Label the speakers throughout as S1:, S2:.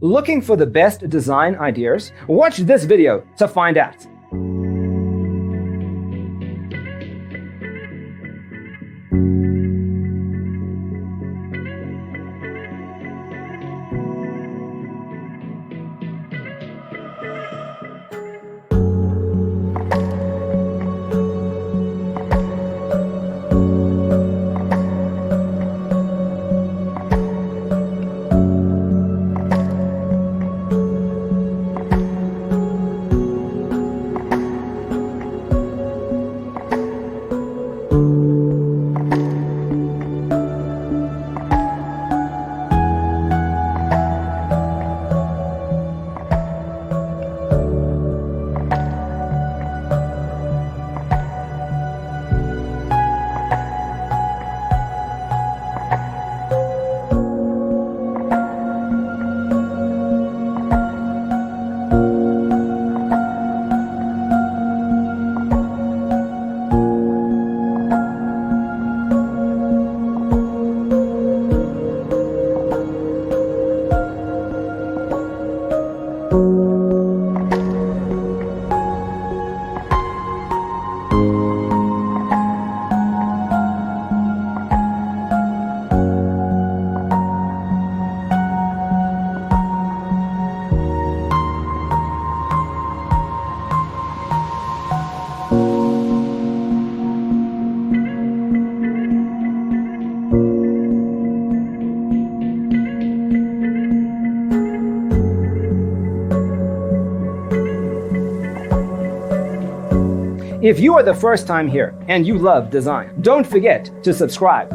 S1: Looking for the best design ideas? Watch this video to find out. If you are the first time here and you love design, don't forget to subscribe.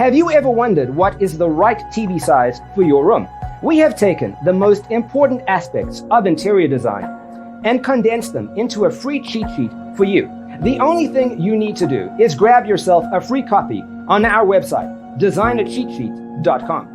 S1: Have you ever wondered what is the right TV size for your room? We have taken the most important aspects of interior design and condensed them into a free cheat sheet for you. The only thing you need to do is grab yourself a free copy on our website, designercheatsheet.com.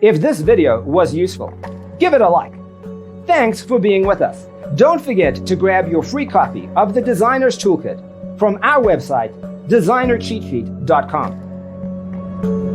S1: If this video was useful, give it a like. Thanks for being with us. Don't forget to grab your free copy of the Designer's Toolkit from our website, designercheatsheet.com.